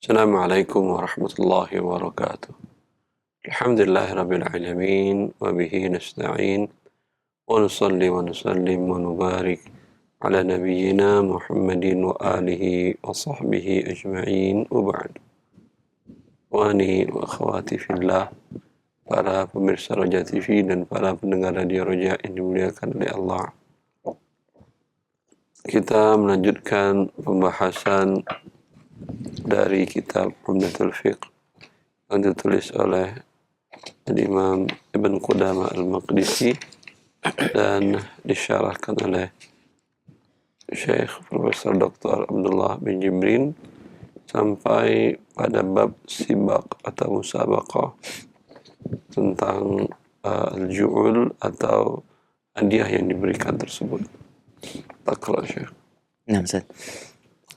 Assalamualaikum warahmatullahi wabarakatuh. Alhamdulillahirabbil alamin wa bihi nasta'in wa nusalli wa nusallim wa nubarik ala nabiyyina Muhammadin wa alihi wa sahbihi ajma'in wa ba'd. Wani wa akhwati fillah, para pemirsa Roja TV dan para pendengar Radio Roja yang dimuliakan oleh Allah. Kita melanjutkan pembahasan dari kitab Umdatul Fiqh yang ditulis oleh Imam Ibn Qudamah Al-Maqdisi dan disyarahkan oleh Syekh Profesor Dr. Abdullah bin Jibrin sampai pada bab sibak atau musabaqah tentang al-ju'ul atau hadiah yang diberikan tersebut. Taqra Syekh. Nah, Ustaz.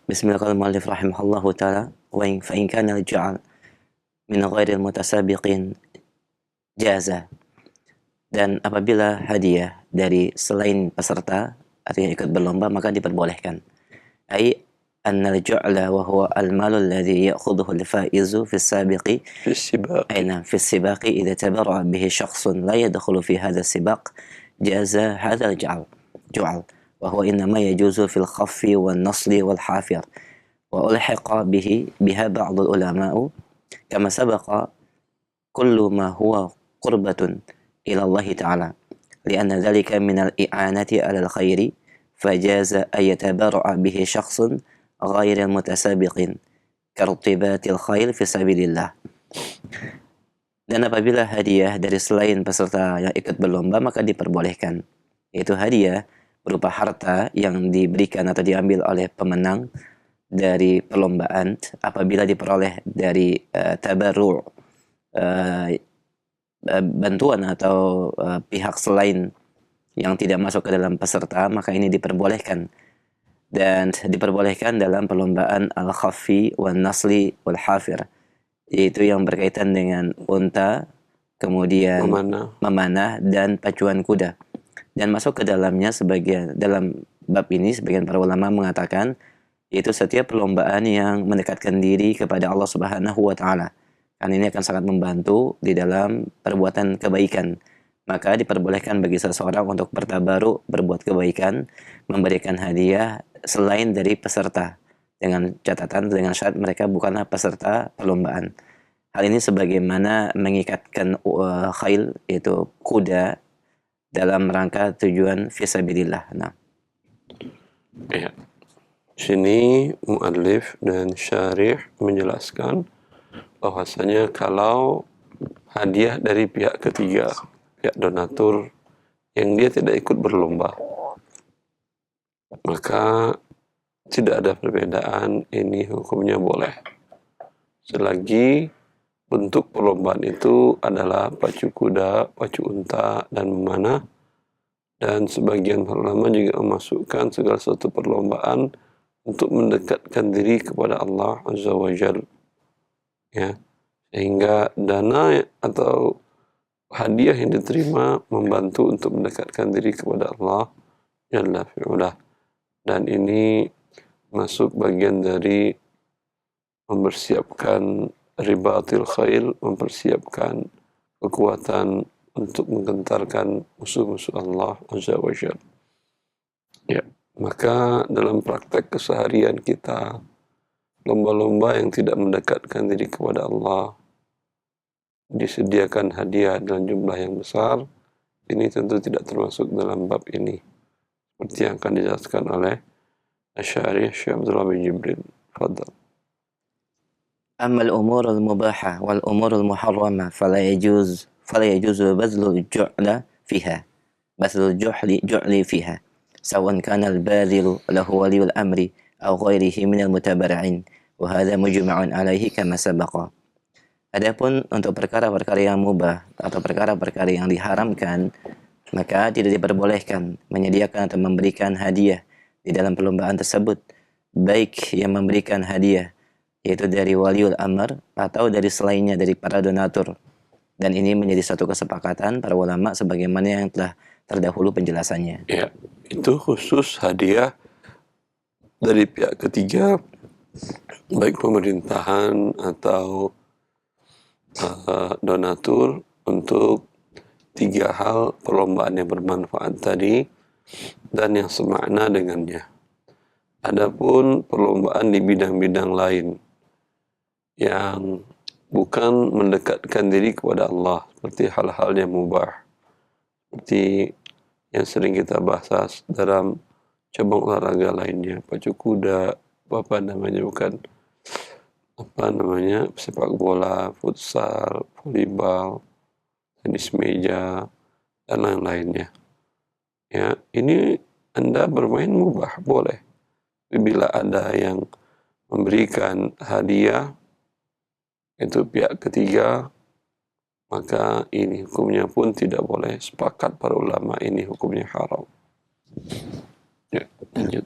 Bismillahirrahmanirrahim. Rahimahullahu ta'ala. Fa in kana al-ju'al min ghairil mutasabiqin jaza. Dan apabila hadiah dari selain peserta, artinya ikut berlomba, maka diperbolehkan. Ai anna al-ju'la wa huwa al-malu alladhi ya'khudhuhu al-faizu fi as-sabiqi fi as-sibaqi idha tabarra'a bihi shakhsun la yadkhulu fi hadha as-sibaq jaza hadha al-ju'al wa huwa innama yajuzu fil khaffi wan nasli wal hafir wa ulhiqa biha ba'd al-ulama'u kama sabaqa kullu ma huwa qurbatun ila Allah ta'ala lianna dhalika min al-i'anati 'ala al-khairi fajaza ay yatabarra'a bihi shakhsun ghairal mutasabiqin kartibatil khail fi sabilillah. Dan apabila hadiah dari selain peserta yang ikut berlomba maka diperbolehkan, yaitu hadiah berupa harta yang diberikan atau diambil oleh pemenang dari perlombaan apabila diperoleh dari tabarru' bantuan atau pihak selain yang tidak masuk ke dalam peserta, maka ini diperbolehkan. Dan diperbolehkan dalam perlombaan al-khaffi wan nasli wal hafir, yaitu yang berkaitan dengan unta, kemudian memanah dan pacuan kuda. Dan masuk ke dalamnya dalam bab ini sebagian para ulama mengatakan yaitu setiap perlombaan yang mendekatkan diri kepada Allah Subhanahu wa taala. Karena ini akan sangat membantu di dalam perbuatan kebaikan. Maka diperbolehkan bagi seseorang untuk bertabaruk, berbuat kebaikan, memberikan hadiah selain dari peserta, dengan catatan, dengan syarat mereka bukanlah peserta perlombaan. Hal ini sebagaimana mengikatkan khail, yaitu kuda, dalam rangka tujuan fisabilillah. Nah. Ya. Sini muallif dan syarih menjelaskan bahwasanya kalau hadiah dari pihak ketiga, pihak donatur yang dia tidak ikut berlomba, maka tidak ada perbedaan, ini hukumnya boleh. Selagi bentuk perlombaan itu adalah pacu kuda, pacu unta, dan memanah. Dan sebagian ulama juga memasukkan segala satu perlombaan untuk mendekatkan diri kepada Allah Azza wa Jalla. Ya, sehingga dana atau hadiah yang diterima membantu untuk mendekatkan diri kepada Allah Jalla fi'ulah. Dan ini masuk bagian dari mempersiapkan ribatil khail, mempersiapkan kekuatan untuk menggentarkan musuh-musuh Allah Azza wa Jalla. Ya, maka dalam praktek keseharian kita, lomba-lomba yang tidak mendekatkan diri kepada Allah, disediakan hadiah dalam jumlah yang besar, ini tentu tidak termasuk dalam bab ini, seperti yang akan dijelaskan oleh Asy-Syarih Syekh Abdullah bin Jibrin. Fadhal. Amma al-umur al-mubahah wal umur al-muharramah fala yajuz bazlul ju'li fiha sawan kana al-badhilu lahu waliyul amri aw ghairihi min al-mutabarri'in wa hadha mujma'un alaihi kama sabaqa. Adapun untuk perkara-perkara yang mubah atau perkara-perkara yang diharamkan, maka tidak diperbolehkan menyediakan atau memberikan hadiah di dalam perlombaan tersebut, baik yang memberikan hadiah yaitu dari waliul amr atau dari selainnya dari para donatur. Dan ini menjadi satu kesepakatan para ulama sebagaimana yang telah terdahulu penjelasannya. Ya, itu khusus hadiah dari pihak ketiga baik pemerintahan atau donatur untuk 3 hal perlombaan yang bermanfaat tadi dan yang semakna dengannya. Adapun perlombaan di bidang-bidang lain yang bukan mendekatkan diri kepada Allah, seperti hal-hal yang mubah, seperti yang sering kita bahas dalam cabang olahraga lainnya, pacu kuda, sepak bola, futsal, volleyball, tenis meja, dan lain-lainnya. Ya, ini Anda bermain mubah, boleh. Bila ada yang memberikan hadiah, itu pihak ketiga, maka ini hukumnya pun tidak boleh. Sepakat para ulama ini hukumnya haram. Ya, lanjut.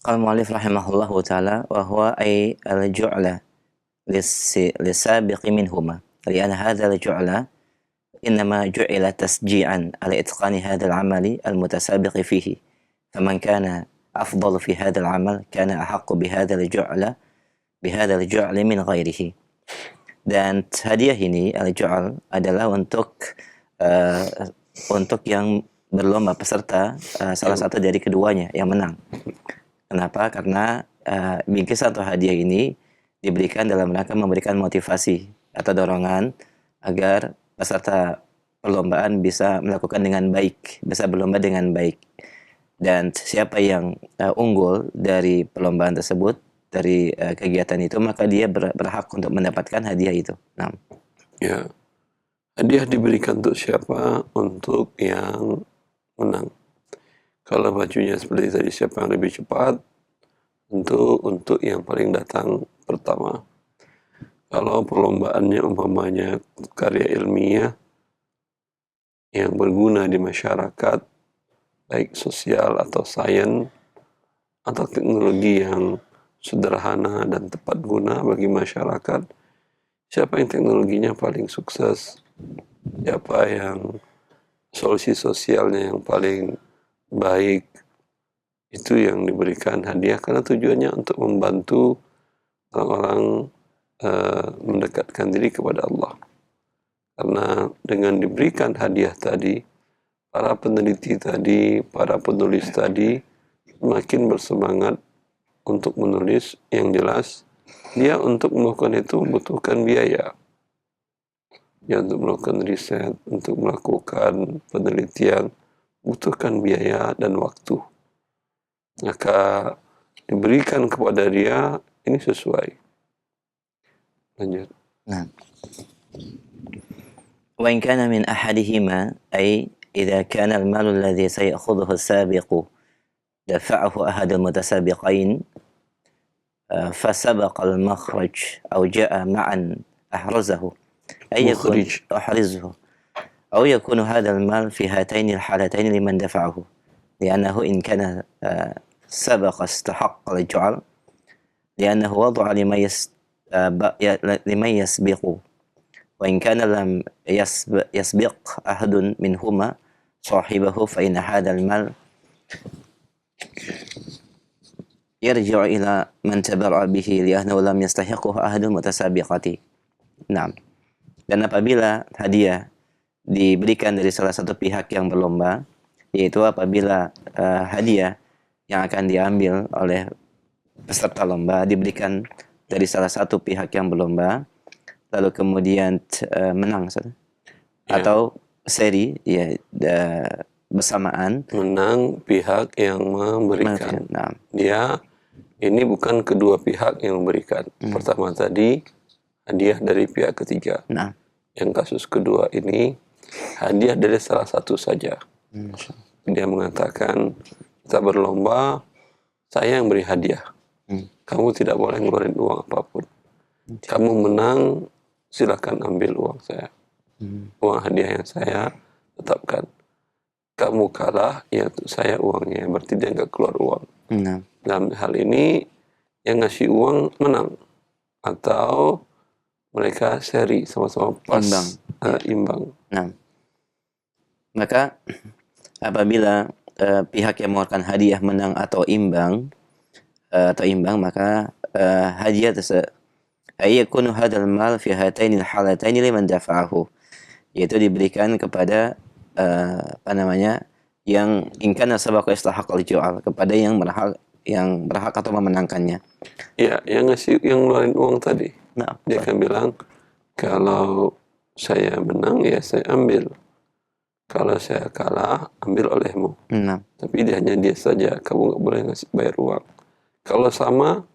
Qala mu'allif rahimahullahu ta'ala wa huwa ay al-ju'la lisabiqi minhuma li'anna hadha al-ju'la إنما جعل تشجيعا على إتقان هذا العمل المتسابق فيه فمن كان أفضل في هذا العمل كان أحق بهذا الجعل من غيره. Dan hadiah ini al-ju'al adalah untuk yang berlomba peserta, salah satu dari keduanya yang menang. Kenapa? Karena bingkisan atau hadiah ini diberikan dalam rangka memberikan motivasi atau dorongan agar peserta perlombaan bisa melakukan dengan baik, bisa berlomba dengan baik. Dan siapa yang unggul dari perlombaan tersebut, dari kegiatan itu, maka dia berhak untuk mendapatkan hadiah itu. Nah. Ya, hadiah diberikan untuk siapa? Untuk yang menang. Kalau bajunya seperti tadi, siapa yang lebih cepat, untuk yang paling datang pertama. Kalau perlombaannya umpamanya karya ilmiah yang berguna di masyarakat, baik sosial atau sains, atau teknologi yang sederhana dan tepat guna bagi masyarakat, siapa yang teknologinya paling sukses, siapa yang solusi sosialnya yang paling baik, itu yang diberikan hadiah, karena tujuannya untuk membantu orang-orang mendekatkan diri kepada Allah. Karena dengan diberikan hadiah tadi, para peneliti tadi, para penulis tadi makin bersemangat untuk menulis. Yang jelas, dia untuk melakukan itu membutuhkan biaya. Ya, untuk melakukan riset, untuk melakukan penelitian, butuhkan biaya dan waktu. Maka diberikan kepada dia, ini sesuai. Lanjut. Nah. وإن كان من أحدهما أي إذا كان المال الذي سيأخذه السابق دفعه أحد المتسابقين فسبق المخرج أو جاء معا أحرزه أو يكون هذا المال في هاتين الحالتين لمن دفعه لأنه إن كان سبق استحق الجعل لأنه وضع لمن يسبق وإن كان لم يسبق أحد منهما صاحبه فإن هذا المال يرجع إلى من تبرع به لأنه لم يستحقه أحد المتسابقات. Nah, dan apabila hadiah diberikan dari salah satu pihak yang berlomba, yaitu apabila hadiah yang akan diambil oleh peserta lomba diberikan dari salah satu pihak yang berlomba, lalu kemudian menang, atau seri bersamaan, menang pihak yang memberikan. Nah, dia ini bukan kedua pihak yang memberikan. Pertama tadi hadiah dari pihak ketiga. Nah. Yang kasus kedua ini hadiah dari salah satu saja. Dia mengatakan, kita berlomba, saya yang beri hadiah. Kamu tidak boleh ngeluarin uang apapun. Kamu menang, silakan ambil uang saya. Uang hadiah yang saya tetapkan. Kamu kalah, ya untuk saya uangnya. Berarti dia nggak keluar uang. Dalam hal ini, yang ngasih uang menang. Atau mereka seri, sama-sama pas, imbang. Nah, maka apabila pihak yang mengeluarkan hadiah menang atau imbang, atau imbang, maka hadiah tersebut yakunu hadzal mal fi hatainil halataini liman dafa'ahu, yaitu diberikan kepada apa namanya, yang ingkana sabaqa istahaqal ju'al, kepada yang berhak atau memenangkannya. Ya, yang ngasih, yang ngeluarin uang tadi, Nah, dia akan bilang, kalau saya menang ya saya ambil, kalau saya kalah ambil olehmu. nah, Tapi hanya dia saja, kamu nggak boleh ngasih bayar uang. Kalau sama,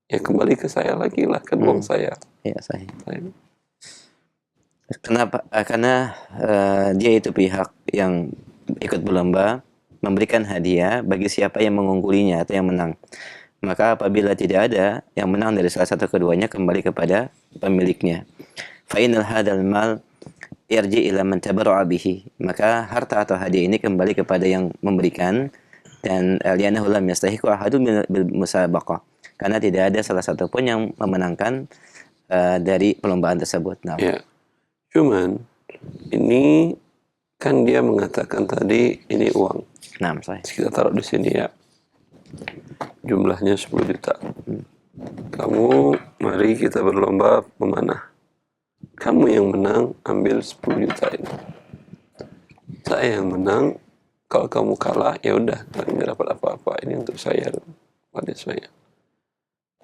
ya kembali ke saya lagi lah, kan uang saya. ya sahih. Kenapa? Karena dia itu pihak yang ikut berlomba memberikan hadiah bagi siapa yang mengunggulinya atau yang menang. Maka apabila tidak ada yang menang dari salah satu keduanya, kembali kepada pemiliknya. Fa innal hadzal mal yarji ila man tabarra'a bihi. Maka harta atau hadiah ini kembali kepada yang memberikan, dan li'annahu lam yastahiqu ahadun bil musabaqah. Karena tidak ada salah satu pun yang memenangkan dari perlombaan tersebut. Nah. Ya, cuman ini kan dia mengatakan tadi ini uang. Nah, saya. Kita taruh di sini ya. Jumlahnya 10 juta. Kamu, mari kita berlomba memanah. Kamu yang menang, ambil 10 juta ini. Saya yang menang, kalau kamu kalah, ya udah, nggak dapat apa-apa. Ini untuk saya, pada saya.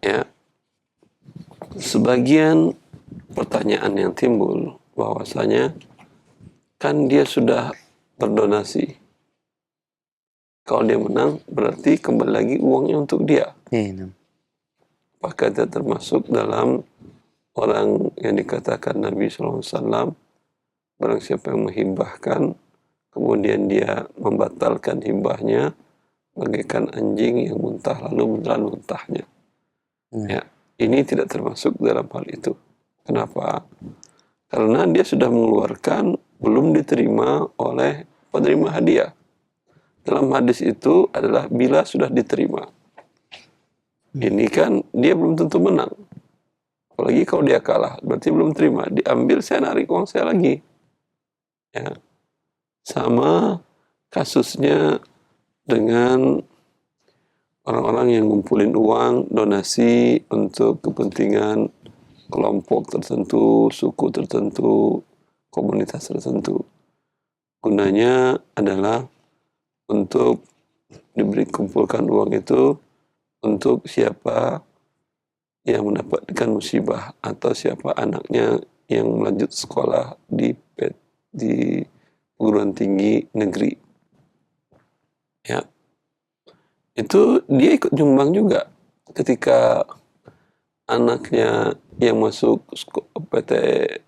Ya, sebagian pertanyaan yang timbul bahwasanya kan dia sudah berdonasi. Kalau dia menang, berarti kembali lagi uangnya untuk dia. Apakah dia termasuk dalam orang yang dikatakan Nabi SAW, barang siapa yang menghibahkan, kemudian dia membatalkan hibahnya, bagaikan anjing yang muntah lalu menelan muntahnya. Ya, ini tidak termasuk dalam hal itu. Kenapa? Karena dia sudah mengeluarkan, belum diterima oleh penerima hadiah. Dalam hadis itu adalah bila sudah diterima. Ini kan dia belum tentu menang. Apalagi kalau dia kalah, berarti belum terima. Diambil, saya narik uang saya lagi. Ya. Sama kasusnya dengan orang-orang yang ngumpulin uang, donasi untuk kepentingan kelompok tertentu, suku tertentu, komunitas tertentu. Gunanya adalah untuk kumpulkan uang itu untuk siapa yang mendapatkan musibah atau siapa anaknya yang melanjut sekolah di perguruan tinggi negeri. Ya, itu dia ikut nyumbang juga. Ketika anaknya yang masuk PT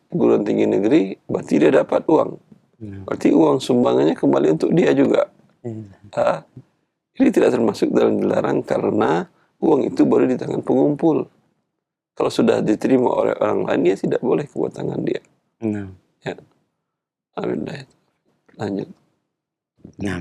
perguruan tinggi negeri, berarti dia dapat uang. Berarti uang sumbangannya kembali untuk dia juga. Ini tidak termasuk dalam dilarang karena uang itu baru di tangan pengumpul. Kalau sudah diterima oleh orang lain, dia tidak boleh ke tangan dia. Ya. Alhamdulillah. Lanjut. Nah.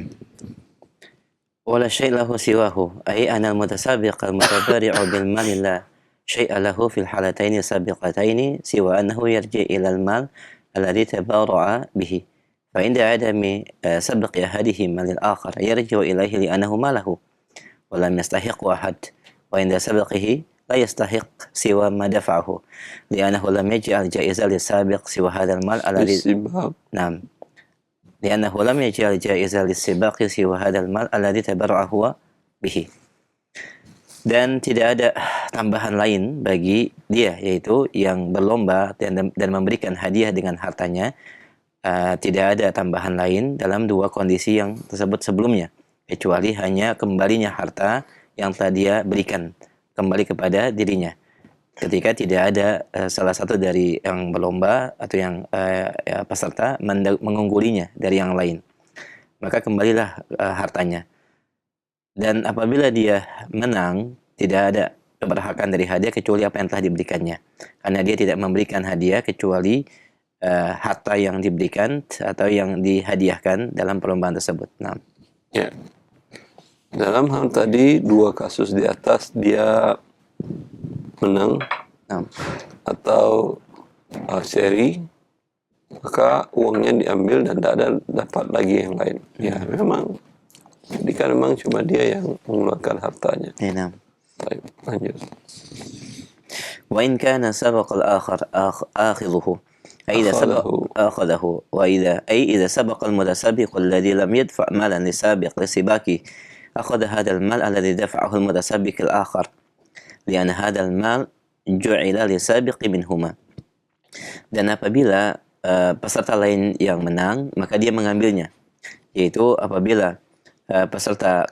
Wala syai' lahu siwahu, ay anal mutasabiq al-mutabari'u bil mali la syai'a lahu fil halataini sabiqataini siwa annahu yarji' ila al-mal alladhi tabara'a bihi. فعند عدم سبق أحدهما للآخر يرجع إليه لأنه ماله ولم يستحق أحد، وعند سبقه لا يستحق سوى ما دفعه لأنه لم يجعل جائزة للسابق سوى هذا المال الذي نعم لأنه لم يجعل جائزة للسباق سوى هذا المال الذي تبرع هو به. Dan tidak ada tambahan lain bagi dia, yaitu yang berlomba dan memberikan hadiah dengan hartanya. Tidak ada tambahan lain dalam dua kondisi yang tersebut sebelumnya, kecuali hanya kembalinya harta yang telah dia berikan kembali kepada dirinya. Ketika tidak ada salah satu dari yang berlomba atau yang peserta mengunggulinya dari yang lain, maka kembalilah hartanya. Dan apabila dia menang, tidak ada keberhakan dari hadiah kecuali apa yang telah diberikannya, karena dia tidak memberikan hadiah kecuali harta yang diberikan atau yang dihadiahkan dalam perlombaan tersebut. Nah. Ya. Dalam hal tadi dua kasus di atas dia menang atau seri, maka uangnya diambil dan tidak ada dapat lagi yang lain. Ya memang. Jadi kan memang cuma dia yang mengeluarkan hartanya. Ya, Baik, lanjut. وإن كان سبق الآخر آخذه أي إذا سبق أخذه إذا سبق المتسابق الذي لم يدفع مالا لسابقه أخذ هذا المال الذي دفعه المتسابق الآخر لأن هذا المال جعل لسابق منهما. Dan apabila peserta lain yang menang, maka dia mengambilnya, yaitu apabila peserta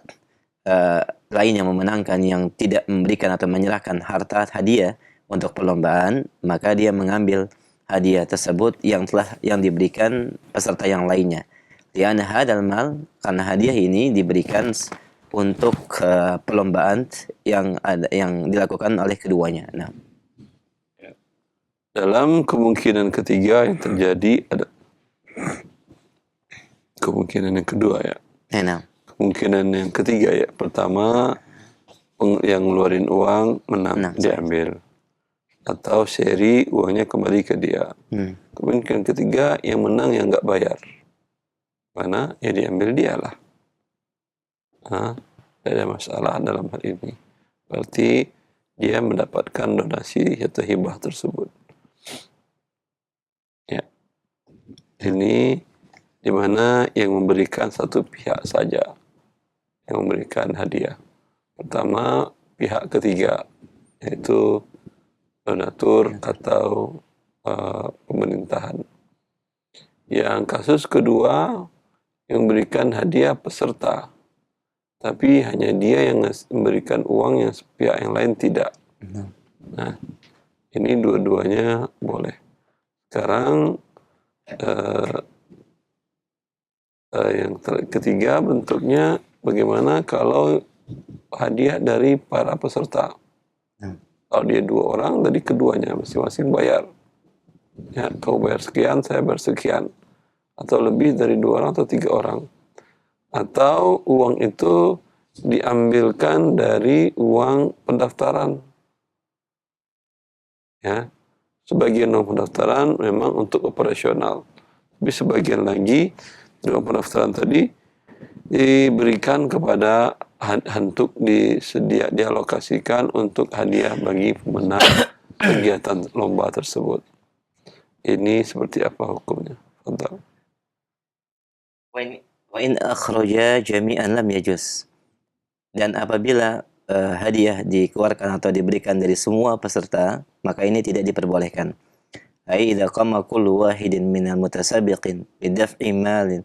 lain yang memenangkan yang tidak memberikan atau menyerahkan harta hadiah untuk perlombaan, maka dia mengambil hadiah tersebut yang diberikan peserta yang lainnya. Lianna hadal mal, karena hadiah ini diberikan untuk perlombaan yang dilakukan oleh keduanya. Nah, dalam kemungkinan ketiga yang terjadi ada kemungkinan yang kedua ya. Nah. Kemungkinan yang ketiga ya. Pertama, yang ngeluarin uang menang, diambil. Atau seri uangnya kembali ke dia. Kemungkinan ketiga yang menang yang nggak bayar. Mana ya diambil dialah. Tidak ada masalah dalam hal ini. Berarti dia mendapatkan donasi atau hibah tersebut. Ya. Ini di mana yang memberikan satu pihak saja yang memberikan hadiah. Pertama, pihak ketiga, yaitu donatur atau pemerintahan. Yang kasus kedua, yang memberikan hadiah peserta, tapi hanya dia yang memberikan uang, yang pihak yang lain tidak. Nah, ini dua-duanya boleh. Sekarang yang ketiga bentuknya bagaimana kalau hadiah dari para peserta. Kalau dia 2 orang, tadi keduanya masing-masing bayar. Ya, kau bayar sekian, saya bayar sekian. Atau lebih dari 2 orang atau 3 orang. Atau uang itu diambilkan dari uang pendaftaran. Ya, sebagian uang pendaftaran memang untuk operasional. Tapi sebagian lagi uang pendaftaran tadi diberikan kepada untuk dialokasikan untuk hadiah bagi pemenang kegiatan lomba tersebut. Ini seperti apa hukumnya? Fadhal. Wa in akhraja jami'an lam yajuz. Dan apabila hadiah dikeluarkan atau diberikan dari semua peserta, maka ini tidak diperbolehkan. Ai idza qama kullu wahidin minal mutasabiqin bidaf'i malin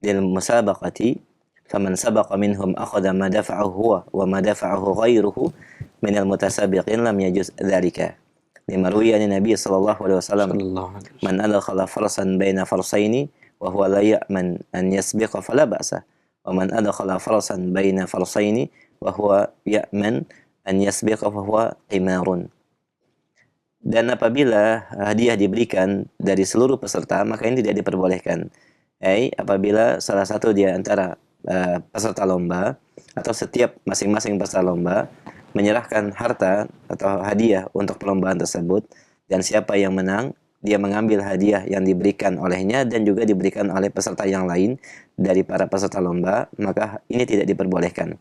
lil musabaqati faman sabaqa minhum akhadha ma dafa'ahu huwa wa ma dafa'ahu ghairuhu minal mutasabiqin lam yajuz dzalika. Lima ruwiya an Nabi sallallahu alaihi wasallam man adkhala farsan baina farsaini wa huwa la ya'man an yasbiqa fala ba'sa wa man adkhala farsan baina farsaini wa huwa ya'man an yasbiqa fa huwa qimarun. Dan apabila hadiah diberikan dari seluruh peserta, maka ini tidak diperbolehkan. Apabila salah satu di antara peserta lomba atau setiap masing-masing peserta lomba menyerahkan harta atau hadiah untuk perlombaan tersebut, dan siapa yang menang, dia mengambil hadiah yang diberikan olehnya dan juga diberikan oleh peserta yang lain dari para peserta lomba, maka ini tidak diperbolehkan.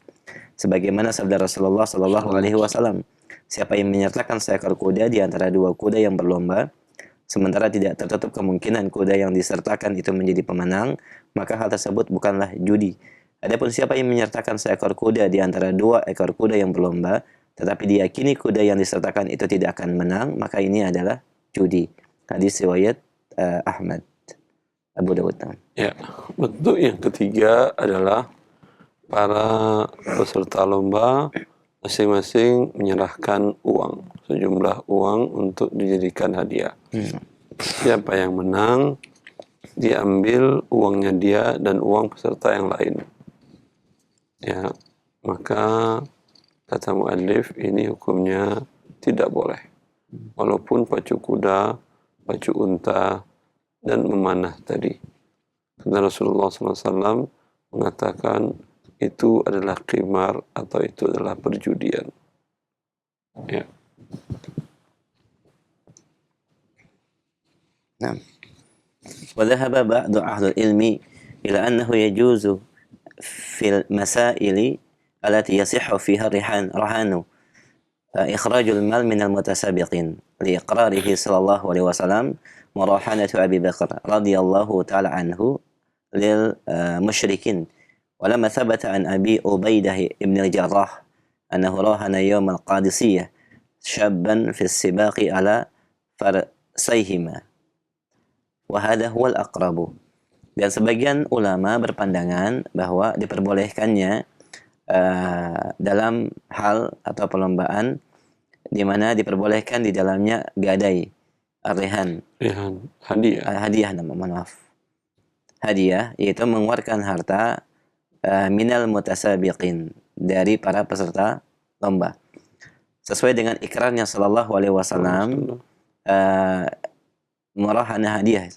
Sebagaimana sabda Rasulullah Shallallahu Alaihi Wasallam, siapa yang menyertakan seekor kuda di antara 2 kuda yang berlomba, sementara tidak tertutup kemungkinan kuda yang disertakan itu menjadi pemenang, maka hal tersebut bukanlah judi. Adapun siapa yang menyertakan seekor kuda di antara 2 ekor kuda yang berlomba, tetapi diyakini kuda yang disertakan itu tidak akan menang, maka ini adalah judi. Hadis riwayat Ahmad, Abu Dawud. Ya, bentuk yang ketiga adalah para peserta lomba masing-masing menyerahkan uang, sejumlah uang untuk dijadikan hadiah. Siapa yang menang, diambil uangnya dia dan uang peserta yang lain. Ya, maka kata muallif ini hukumnya tidak boleh. Walaupun pacu kuda, pacu unta, dan memanah tadi. Karena Rasulullah SAW mengatakan itu adalah qimar atau itu adalah perjudian. Ya. Nah. وذهب بعض أهل العلم إلى أنه يجوز في المسائل التي يصح فيها الرهان ikhrajul mal minal mutasabiqin liiqrarihi sallallahu alaihi wasallam murahanatu Abi Bakar radhiyallahu taala anhu lil musyrikin. ولما ثبت عن أبي عبيدة بن الجراح أنه راهن يوم القادسية شابا في السباق على فرسيهما وهذا هو الأقرب. Dan sebagian ulama berpandangan bahwa diperbolehkannya dalam hal atau perlombaan di mana diperbolehkan di dalamnya gadai, arihan, hadiah, hadiah, yaitu mengeluarkan harta minal mutasabiqin, dari para peserta lomba, sesuai dengan ikrarnya sallallahu alaihi wasallam merahana hadiah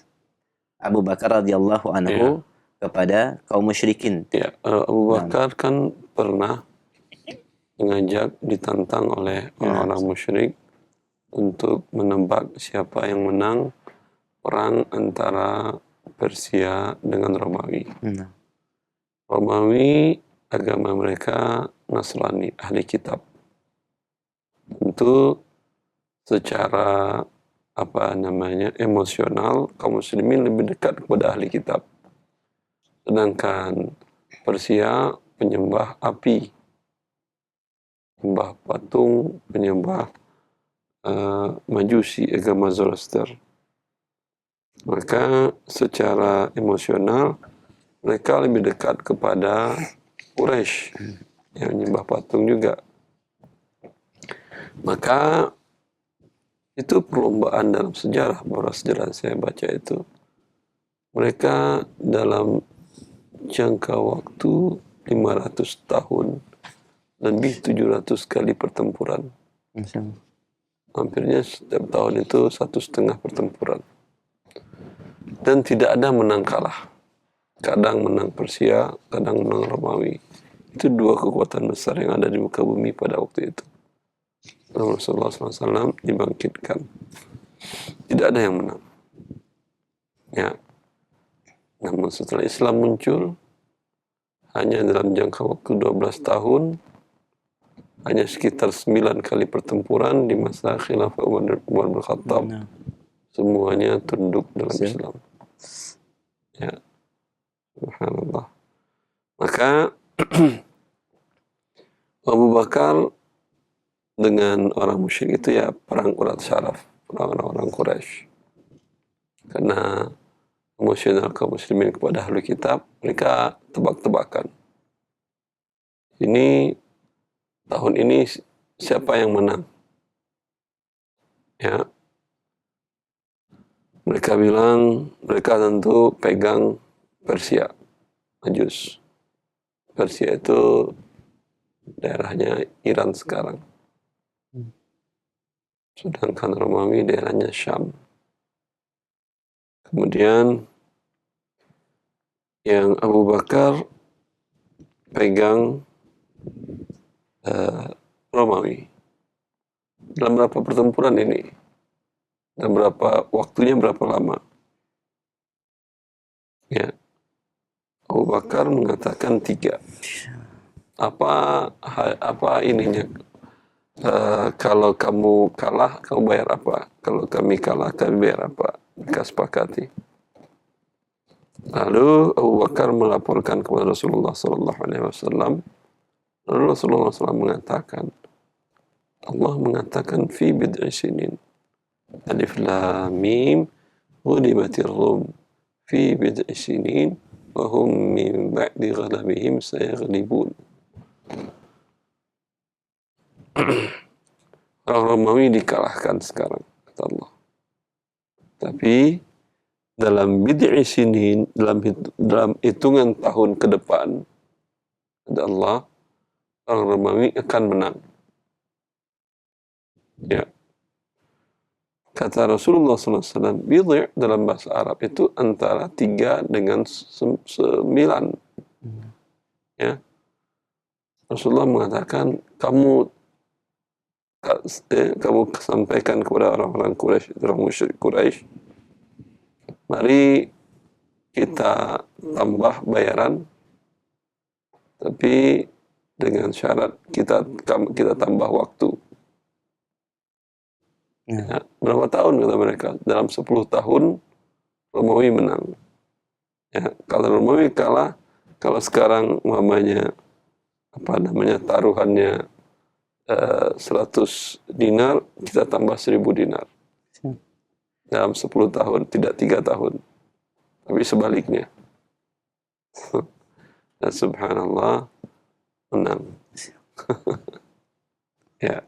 Abu Bakar radhiyallahu anhu kepada kaum musyrikin. Abu Bakar kan pernah mengajak, ditantang oleh orang-orang musyrik untuk menebak siapa yang menang perang antara Persia dengan Romawi. Romawi agama mereka Nasrani, ahli kitab. Tentu secara emosional kaum muslimin lebih dekat kepada ahli kitab. Sedangkan Persia penyembah api, penyembah patung, penyembah Majusi, agama Zoroaster. Maka secara emosional mereka lebih dekat kepada Quraisy yang menyembah patung juga. Maka itu perlombaan dalam sejarah, beberapa sejarah saya baca itu. Mereka dalam jangka waktu 500 tahun, lebih 700 kali pertempuran. Hampirnya setiap tahun itu 1,5 pertempuran. Dan tidak ada menang kalah. Kadang menang Persia, kadang menang Romawi. Itu dua kekuatan besar yang ada di muka bumi pada waktu itu. Rasulullah SAW dibangkitkan. Tidak ada yang menang. Ya. Namun setelah Islam muncul, hanya dalam jangka waktu 12 tahun, hanya sekitar 9 kali pertempuran di masa khilafah Umar bin Khattab. Semuanya tunduk dalam Islam. Ya. Subhanallah. Maka Abu Bakar dengan orang musyrik itu ya perang urat syaraf, orang-orang Quraisy. Karena emosional kaum muslimin kepada ahli kitab, mereka tebak-tebakan. Tahun ini siapa yang menang? Ya. Mereka bilang mereka tentu pegang Persia, Majus. Persia itu daerahnya Iran sekarang. Sedangkan Romawi daerahnya Syam. Kemudian yang Abu Bakar pegang Romawi. Dalam berapa pertempuran ini? Dan waktunya berapa lama? Ya. Abu Bakar mengatakan 3. Apa ininya? Kalau kamu kalah, kamu bayar apa? Kalau kami kalah, kami bayar apa? Mereka sepakati. Lalu Abu Bakar melaporkan kepada Rasulullah SAW. Lalu Rasulullah SAW mengatakan, Allah mengatakan fi bid'i sinin. Alif lam mim ghulibatir rum fi bid'i sinin wa hum min ba'di ghalabihim sayaghlibun. Orang Romawi dikalahkan sekarang, kata Allah. Tapi dalam bid'i sinin, dalam hitungan tahun ke depan, kata Allah, orang Romawi akan menang. Ya. Kata Rasulullah SAW, bid'i' dalam bahasa Arab itu antara 3 dengan 9. Ya. Rasulullah mengatakan, kamu sampaikan kepada orang-orang Quraisy, orang musyrik Quraisy, mari kita tambah bayaran, tapi dengan syarat kita tambah waktu. Ya, berapa tahun kata mereka? Dalam 10 tahun Romawi menang. Ya, kalau Romawi kalah, kalau sekarang umpamanya taruhannya 100 dinar, kita tambah 1000 dinar. Dalam 10 tahun, tidak 3 tahun. Tapi sebaliknya. Dan subhanallah, menang. Ya,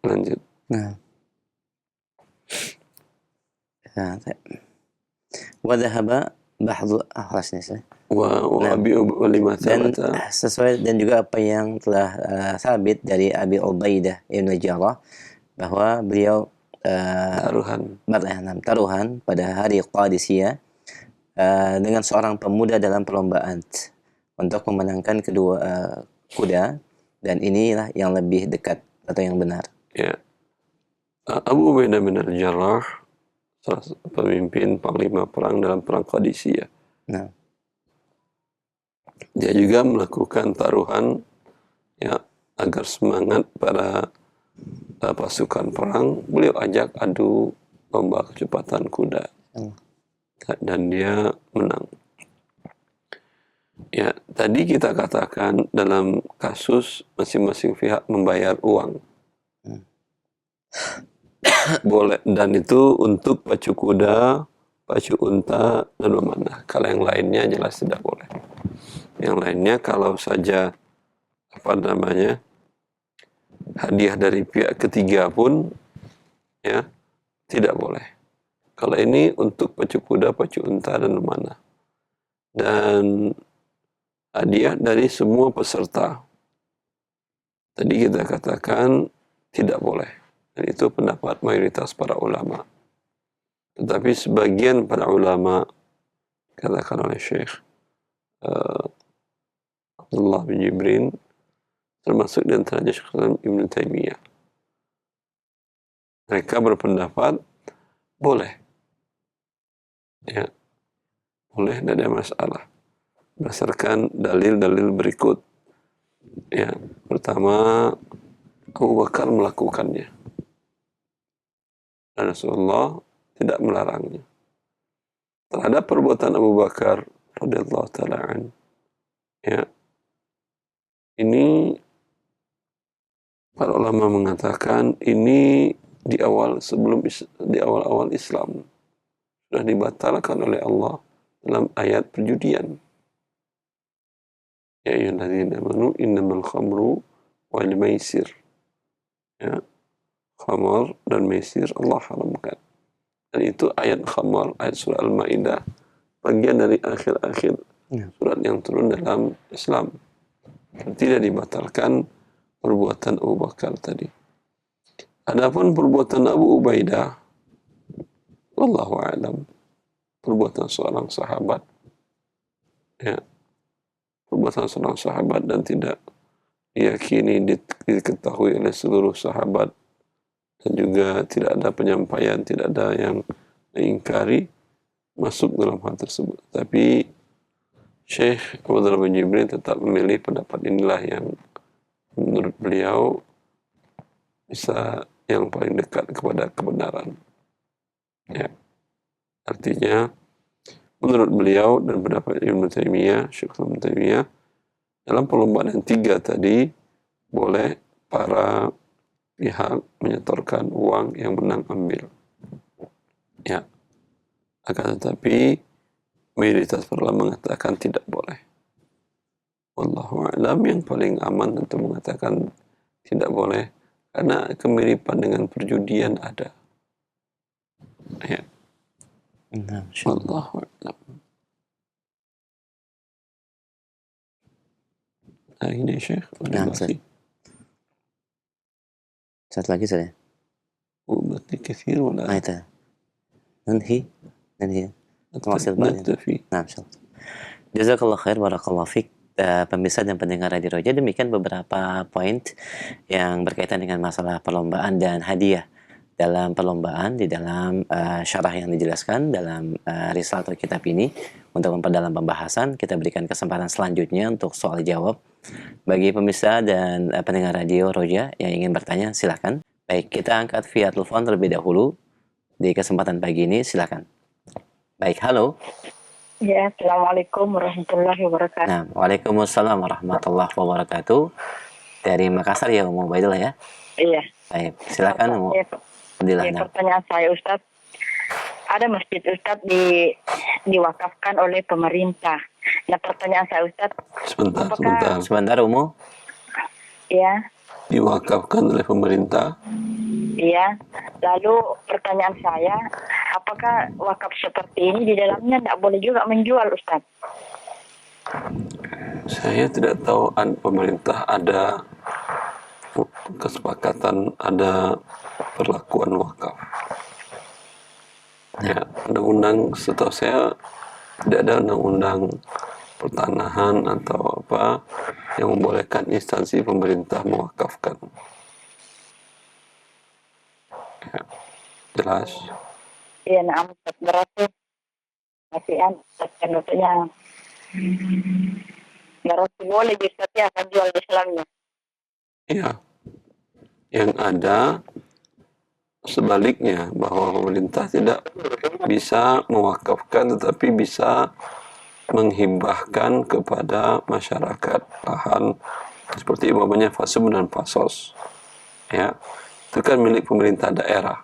lanjut. Nah, wadhahaba ba'du khlas nih saya. Wa abi lima Dan thabata sesuai dan juga apa yang telah sabit dari Abi Ubaidah Ibn Jarrah bahwa beliau taruhan. taruhan pada hari Qadisiyah dengan seorang pemuda dalam perlombaan untuk memenangkan kedua kuda, dan inilah yang lebih dekat atau yang benar. Ya. Abu Ubaidah bin Al-Jarrah, salah satu pemimpin panglima perang dalam perang Qadisiyah. Nah, Dia juga melakukan taruhan ya agar semangat para pasukan perang. Beliau ajak adu lomba kecepatan kuda. Dan dia menang. Ya, tadi kita katakan dalam kasus masing-masing pihak membayar uang. Boleh, dan itu untuk pacu kuda, pacu unta, dan memanah. Kalau yang lainnya jelas tidak boleh. Yang lainnya kalau saja hadiah dari pihak ketiga pun ya tidak boleh. Kalau ini untuk pacu kuda, pacu unta, dan memanah. Dan hadiah dari semua peserta. Tadi kita katakan tidak boleh. Dan itu pendapat mayoritas para ulama. Tetapi sebagian para ulama, katakan oleh Syekh Abdullah bin Jibrin, termasuk di antaranya Syekh Ibn Taimiyah, mereka berpendapat boleh. Ya, boleh, tidak ada masalah. Berdasarkan dalil-dalil berikut. Ya, pertama, Abu Bakar melakukannya. Dan Rasulullah tidak melarangnya. Terhadap perbuatan Abu Bakar radhiyallahu ta'ala an, ya, ini para ulama mengatakan ini di awal-awal Islam sudah dibatalkan oleh Allah dalam ayat perjudian. Ya ayyuhalladzina amanu innamal khamru wal maisir. Ya, khamar dan maisir Allah haramkan. Dan itu ayat khamar, ayat surah Al-Maidah, bagian dari akhir-akhir surat yang turun dalam Islam. Tidak dibatalkan perbuatan Abu Bakar tadi. Adapun perbuatan Abu Ubaidah, wallahu a'lam, perbuatan seorang sahabat, ya, perbuatan seorang sahabat dan tidak diyakini, diketahui oleh seluruh sahabat, dan juga tidak ada penyampaian, tidak ada yang mengingkari, masuk dalam hal tersebut. Tapi Syekh Abdullah bin Jibrin tetap memilih pendapat inilah yang menurut beliau bisa yang paling dekat kepada kebenaran. Ya. Artinya menurut beliau dan pendapat Ibn Taimiyah, Syekh Ibn Taimiyah, dalam perlombaan yang 3 tadi boleh para pihak menyetorkan uang, yang menang ambil. Ya. Akan tetapi mayoritas para ulama mengatakan tidak boleh. Wallahu a'lam, yang paling aman tentu mengatakan tidak boleh karena kemiripan dengan perjudian ada. Ya. Wallahu a'lam. Nah, ini Syekh. Satu lagi saya. وبث كثير ولا itu. ننهي نكتفي. Nah, jazakallah khair, barakallah fiq. Pemirsa dan pendengar Radio Roja, demikian beberapa poin yang berkaitan dengan masalah perlombaan dan hadiah dalam perlombaan di dalam syarah yang dijelaskan dalam risalah atau kitab ini. Untuk memperdalam pembahasan, kita berikan kesempatan selanjutnya untuk soal jawab bagi pemirsa dan pendengar Radio Roja yang ingin bertanya. Silakan. Baik, kita angkat via telepon terlebih dahulu di kesempatan pagi ini, silakan. Baik, halo. Ya, Assalamualaikum warahmatullahi wabarakatuh. Nah, waalaikumsalam warahmatullahi wabarakatuh. Dari Makassar ya, Umu Ubaidillah ya. Iya. Baik, silakan Umu. Alhamdulillah. Nah. Pertanyaan saya Ustadz, ada masjid Ustadz diwakafkan oleh pemerintah. Nah, pertanyaan saya Ustadz, Sebentar Umu. Iya. Diwakafkan oleh pemerintah. Iya. Lalu pertanyaan saya, apakah wakaf seperti ini di dalamnya tidak boleh juga menjual Ustadz? Saya tidak tahu pemerintah ada kesepakatan, ada perlakuan wakaf. Ya, undang-undang setahu saya tidak ada undang-undang pertanahan atau apa yang membolehkan instansi pemerintah mewakafkan. Ya, jelas. Iya, nah, berarti masih penutupnya berarti boleh bisa akan jual di Islamnya. Iya, yang ada sebaliknya, bahwa pemerintah tidak bisa mewakafkan tetapi bisa menghibahkan kepada masyarakat lahan seperti umpamanya fasum dan fasos, ya, itu kan milik pemerintah daerah.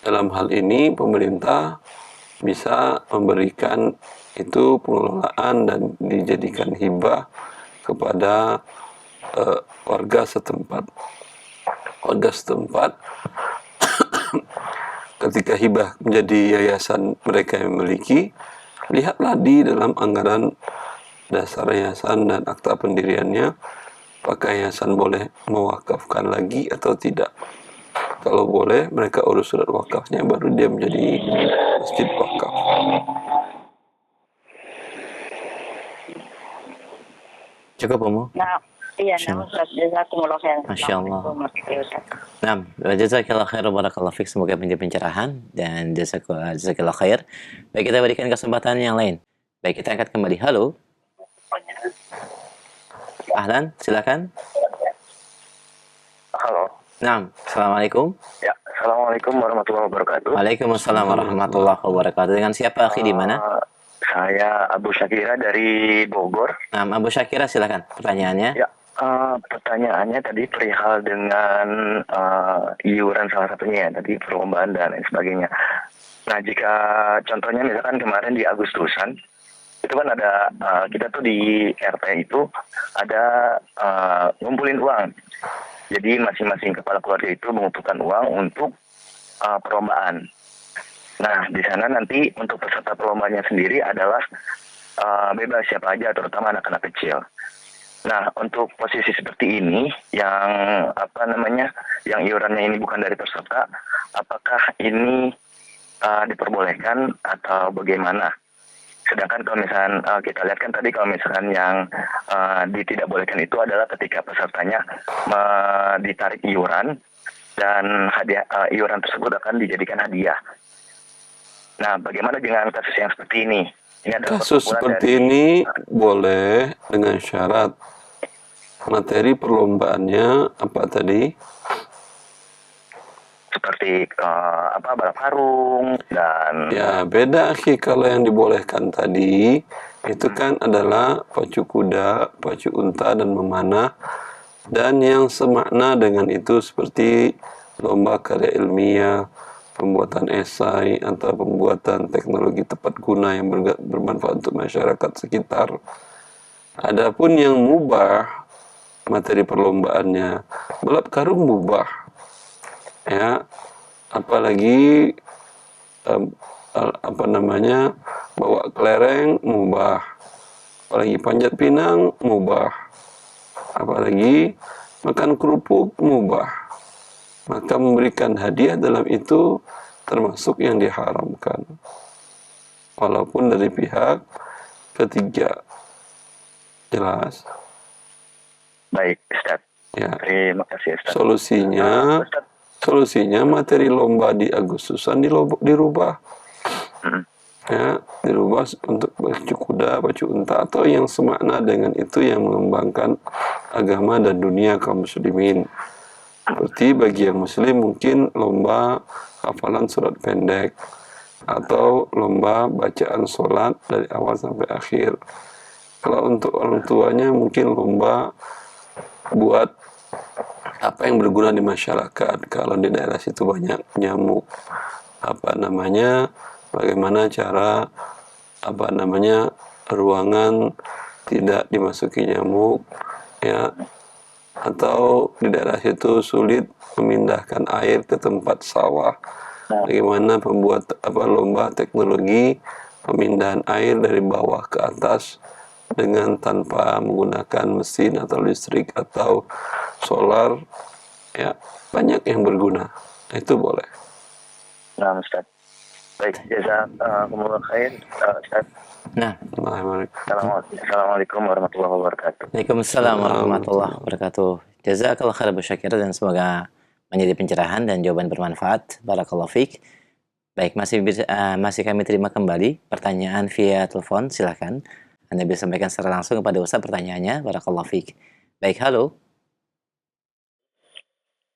Dalam hal ini pemerintah bisa memberikan itu pengelolaan dan dijadikan hibah kepada warga setempat. Warga setempat ketika hibah menjadi yayasan mereka yang memiliki, lihatlah di dalam anggaran dasar yayasan dan akta pendiriannya, apakah yayasan boleh mewakafkan lagi atau tidak. Kalau boleh, mereka urus surat wakafnya, baru dia menjadi masjid wakaf. Cukup Umu? Nah, iya, namun jazakumullah khair. Masya Allah. Nah, jazakallah khair, barakallahu fiik, semoga menjadi pencerahan dan jazakallah khair. Baik, kita berikan kesempatan yang lain. Baik, kita angkat kembali. Halo. Ahlan, silakan. Halo. Nah, assalamualaikum. Ya, assalamualaikum warahmatullahi wabarakatuh. Waalaikumsalam warahmatullahi wabarakatuh. Dengan siapa akhi di mana? Saya Abu Syakira dari Bogor. Nah, Abu Syakira silakan pertanyaannya. Ya, pertanyaannya tadi perihal dengan iuran salah satunya ya, tadi perlombaan dan lain sebagainya. Nah, jika contohnya misalkan kemarin di Agustusan, itu kan ada, kita tuh di RT itu ada ngumpulin uang. Jadi masing-masing kepala keluarga itu mengumpulkan uang untuk perlombaan. Nah, di sana nanti untuk peserta perlombanya sendiri adalah bebas siapa aja, terutama anak-anak kecil. Nah, untuk posisi seperti ini, yang yang iurannya ini bukan dari peserta, apakah ini diperbolehkan atau bagaimana? Sedangkan kalau misalkan kita lihat kan tadi kalau misalkan yang tidak bolehkan itu adalah ketika pesertanya ditarik iuran dan iuran tersebut akan dijadikan hadiah. Nah, bagaimana dengan kasus yang seperti ini? Kasus seperti ini boleh dengan syarat materi perlombaannya apa tadi? Seperti balap karung dan ya beda sih. Kalau yang dibolehkan tadi itu kan adalah pacu kuda, pacu unta dan memanah, dan yang semakna dengan itu seperti lomba karya ilmiah, pembuatan esai atau pembuatan teknologi tepat guna yang bermanfaat untuk masyarakat sekitar. Adapun yang mubah materi perlombaannya, balap karung mubah, ya, apalagi bawa kelereng mubah, apalagi panjat pinang mubah, apalagi makan kerupuk mubah. Maka memberikan hadiah dalam itu termasuk yang diharamkan, walaupun dari pihak ketiga. Jelas? Baik, Ustaz. Ya. Terima kasih, Ustaz. Solusinya materi lomba di Agustusan dirubah. Ya, dirubah untuk pacu kuda, pacu unta, atau yang semakna dengan itu yang mengembangkan agama dan dunia kaum muslimin. Seperti bagi yang muslim mungkin lomba hafalan surat pendek atau lomba bacaan sholat dari awal sampai akhir. Kalau untuk orang tuanya mungkin lomba buat apa yang berguna di masyarakat. Kalau di daerah situ banyak nyamuk, bagaimana cara ruangan tidak dimasuki nyamuk, ya, atau di daerah situ sulit memindahkan air ke tempat sawah. Bagaimana lomba teknologi pemindahan air dari bawah ke atas dengan tanpa menggunakan mesin atau listrik atau solar, ya, banyak yang berguna. Itu boleh. Nah, Ustaz. Baik, jazakumullah khair, Ustaz. Nah, Assalamualaikum warahmatullahi wabarakatuh. Waalaikumsalam warahmatullahi wabarakatuh. Jazakallah khair Syakir, dan semoga menjadi pencerahan dan jawaban bermanfaat. Barakallahu fiik. Baik, masih kami terima kembali pertanyaan via telepon. Silakan Anda bisa sampaikan secara langsung kepada Ustaz pertanyaannya. Barakallahu fiik. Baik, halo.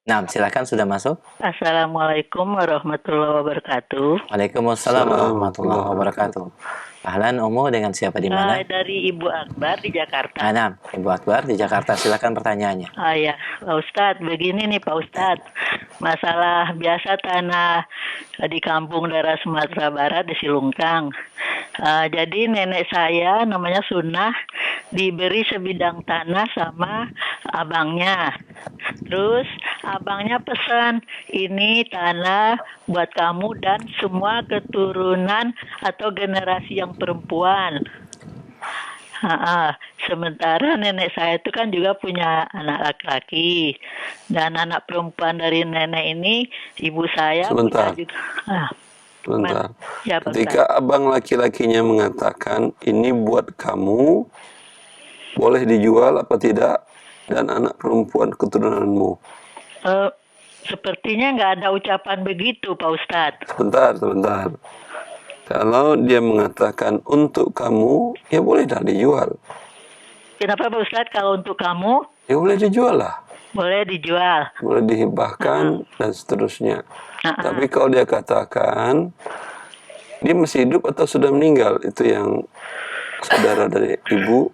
Nah, silakan, sudah masuk. Assalamualaikum warahmatullahi wabarakatuh. Waalaikumsalam warahmatullahi wabarakatuh. Ahlan, Umu, dengan siapa di mana? Dari Ibu Akbar di Jakarta. Nah, Ibu Akbar di Jakarta, silakan pertanyaannya. Ya, Pak Ustadz, begini nih Pak Ustadz. Masalah biasa tanah di kampung daerah Sumatera Barat di Silungkang. Jadi nenek saya namanya Sunnah diberi sebidang tanah sama abangnya. Terus abangnya pesan, ini tanah buat kamu dan semua keturunan atau generasi yang perempuan. Sementara nenek saya itu kan juga punya anak laki-laki, dan anak perempuan dari nenek ini ibu saya Sebentar. punya juga. Sebentar. Ya, Pak Ketika abang laki-lakinya mengatakan ini buat kamu, boleh dijual apa tidak, dan anak perempuan keturunanmu? Sepertinya nggak ada ucapan begitu, Pak Ustadz. Sebentar. Kalau dia mengatakan untuk kamu, ya boleh dah dijual. Kenapa Pak Ustadz kalau untuk kamu? Ya boleh dijual lah. Boleh dijual. Boleh dihibahkan dan seterusnya. Tapi kalau dia katakan dia masih hidup atau sudah meninggal, itu yang saudara dari ibu.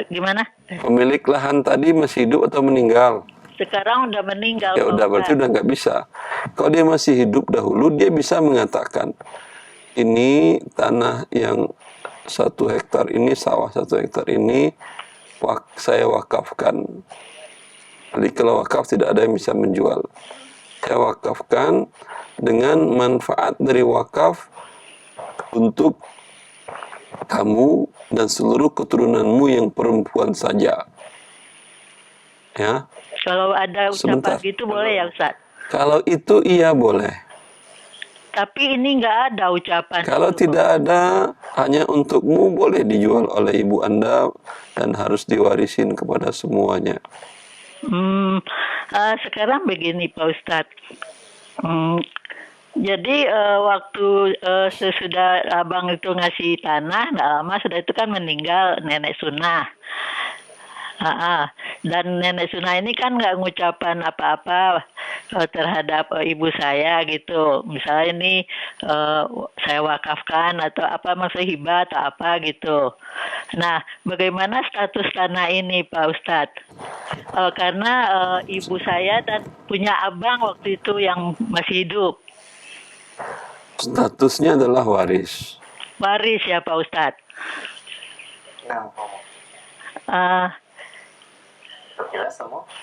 Gimana? Pemilik lahan tadi masih hidup atau meninggal? Sekarang udah meninggal. Ya udah, berarti udah nggak bisa. Kalau dia masih hidup dahulu, dia bisa mengatakan ini tanah yang 1 hektar ini, sawah 1 hektar ini saya wakafkan. Jadi kalau wakaf tidak ada yang bisa menjual. Saya wakafkan dengan manfaat dari wakaf untuk kamu dan seluruh keturunanmu yang perempuan saja. Ya. Kalau ada ucapan gitu boleh ya Ustaz? Kalau itu iya boleh. Tapi ini nggak ada ucapan. Kalau tidak ada, hanya untukmu, boleh dijual oleh ibu Anda dan harus diwarisin kepada semuanya. Sekarang begini Pak Ustadz. Jadi waktu sesudah abang itu ngasih tanah, nggak lama sudah itu kan meninggal nenek Sunnah. Dan nenek Sunnah ini kan nggak ngucapan apa-apa terhadap ibu saya gitu. Misalnya ini saya wakafkan atau apa, maksud hibah atau apa gitu. Nah, bagaimana status tanah ini Pak Ustadz? Karena ibu saya dan punya abang waktu itu yang masih hidup. Statusnya adalah waris. Waris ya Pak Ustadz.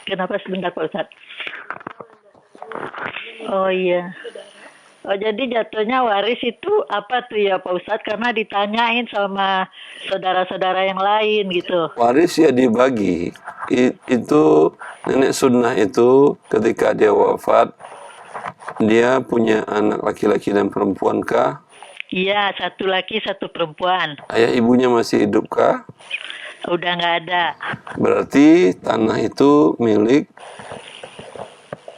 Kenapa sebentar Pak Ustadz? Oh iya. Jadi jatuhnya waris itu apa tuh ya Pak Ustadz? Karena ditanyain sama saudara-saudara yang lain gitu. Waris ya dibagi. Itu nenek Sunnah itu ketika dia wafat, dia punya anak laki-laki dan perempuan kah? Iya, 1 laki 1 perempuan. Ayah ibunya masih hidup kah? Udah nggak ada. Berarti tanah itu milik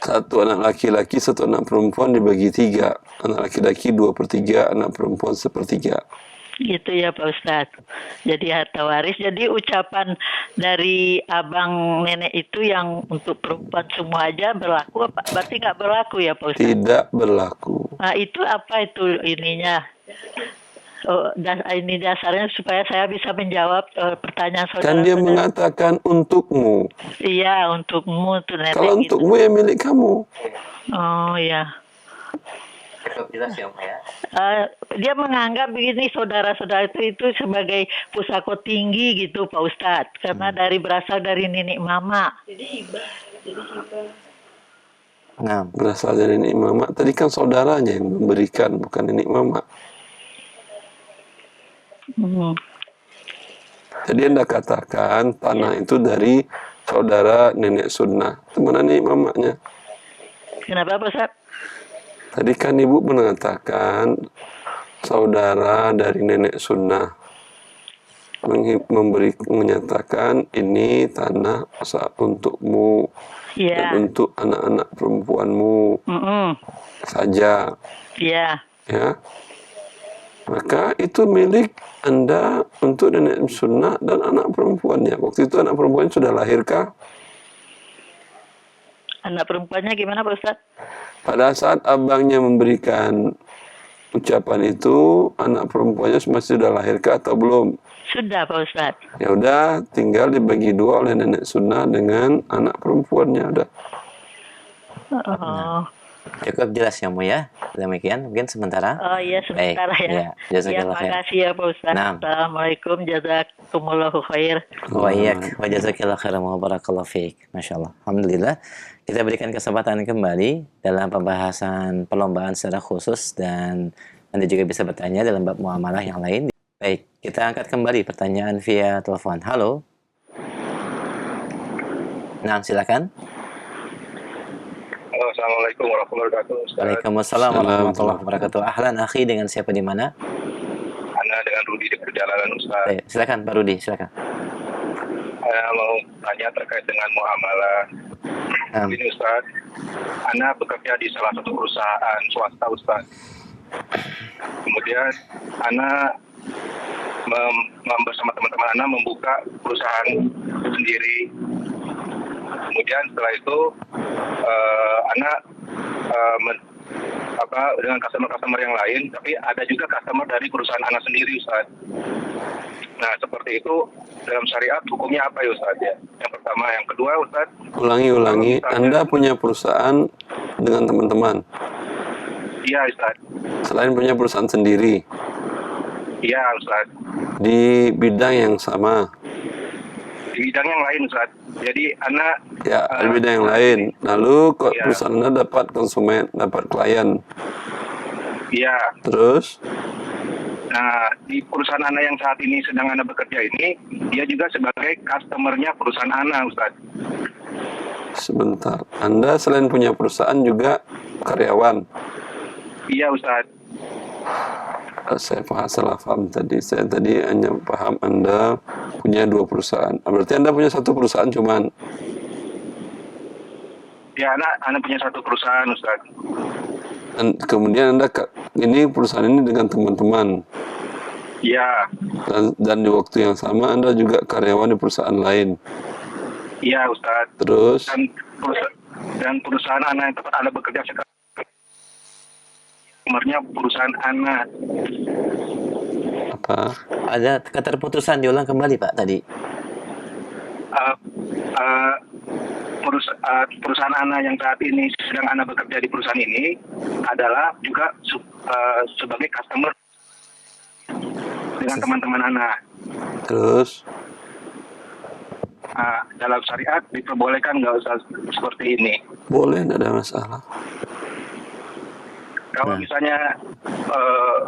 1 anak laki-laki, 1 anak perempuan dibagi 3. Anak laki-laki 2/3, anak perempuan 1/3. Gitu ya Pak Ustadz. Jadi harta waris. Jadi ucapan dari abang nenek itu yang untuk perempuan semua aja berlaku apa? Berarti nggak berlaku ya Pak Ustadz? Tidak berlaku. Nah itu apa itu ininya? Oh, ini dasarnya supaya saya bisa menjawab pertanyaan Kan dia saudara-saudara. mengatakan untukmu. Iya, untukmu tuh nenek Kalau gitu. untukmu ya milik kamu. Oh iya. Cukup jelas ya Om ya. Dia menganggap begini saudara-saudara itu sebagai pusako tinggi gitu Pak Ustadz, karena berasal dari nenek mama. Nah, Berasal dari nenek mama. Tadi kan saudaranya yang memberikan, bukan nenek mama. Hmm. Jadi Anda katakan tanah itu dari saudara nenek sunnah. Itu mana nenek mamanya? Kenapa Pak Ustadz? Tadi kan ibu mengatakan saudara dari nenek sunnah. Menyatakan ini tanah asal untukmu Iya. dan untuk anak-anak perempuanmu saja. Iya. Ya. Maka itu milik Anda untuk nenek sunnah dan anak perempuannya. Waktu itu anak perempuannya sudah lahirkah? Anak perempuannya gimana Pak Ustadz? Pada saat abangnya memberikan ucapan itu, anak perempuannya masih sudah lahirkah atau belum? Sudah Pak Ustadz. Ya udah, tinggal dibagi dua oleh nenek sunnah dengan anak perempuannya. Udah. Oh. cukup jelas ya Mu ya. Demikian mungkin sementara. Oh iya sebentar Baik, ya. ya, jazakallah khair. Makasih ya Pak Ustadz. Nah. Assalamualaikum jazakumullahu khair. Wa iyyak wa jazakallahu khairan wa barakallahu fiik. Masyaallah. Alhamdulillah. Kita berikan kesempatan kembali dalam pembahasan perlombaan secara khusus dan Anda juga bisa bertanya dalam bab muamalah yang lain. Baik, kita angkat kembali pertanyaan via telepon. Halo. Nah, silakan. Halo, Assalamualaikum warahmatullahi wabarakatuh. Ustaz. Waalaikumsalam warahmatullahi wabarakatuh. Ahlan akhi, dengan siapa di mana? Ana dengan Rudi di perjalanan Ustaz. Baik, silakan Pak Rudi, silakan. Saya mau tanya terkait dengan muamalah. Ini Ustaz, Ana bekerja di salah satu perusahaan swasta Ustaz. Kemudian Ana bersama teman-teman Ana membuka perusahaan sendiri. Kemudian setelah itu Ana dengan customer-customer yang lain, tapi ada juga customer dari perusahaan Ana sendiri Ustaz. Nah seperti itu dalam syariat hukumnya apa ya Ustaz ya? Yang pertama, yang kedua Ustaz. Ulangi. Anda punya perusahaan dengan teman-teman? Iya Ustaz. Selain punya perusahaan sendiri? Iya Ustaz. Di bidang yang sama? Di bidang yang lain Ustaz. Jadi Ana Ya, di bidang yang lain. Lalu kok iya. perusahaan Anda dapat konsumen, dapat klien? Iya. Terus? Nah, di perusahaan Ana yang saat ini sedang Ana bekerja ini, dia juga sebagai customernya perusahaan Ana, Ustaz. Sebentar. Anda selain punya perusahaan juga karyawan? Iya, Ustaz. Saya salah paham tadi. Saya tadi hanya paham Anda punya dua perusahaan. Berarti Anda punya satu perusahaan cuman? Ya, Ana punya satu perusahaan, Ustaz. Dan kemudian Anda ini perusahaan ini dengan teman-teman. Iya. Dan di waktu yang sama Anda juga karyawan di perusahaan lain. Iya, Ustaz. Terus? Dan perusahaan Ana yang tempat Ana bekerja sekarang, nomornya perusahaan Ana. Apa? Ada keterputusan, diulang kembali Pak tadi. Perusahaan Ana yang saat ini sedang Ana bekerja di perusahaan ini adalah juga sebagai customer dengan teman-teman Ana. Terus? Dalam syariat diperbolehkan nggak Ustaz seperti ini? Boleh, tidak ada masalah. Kalau misalnya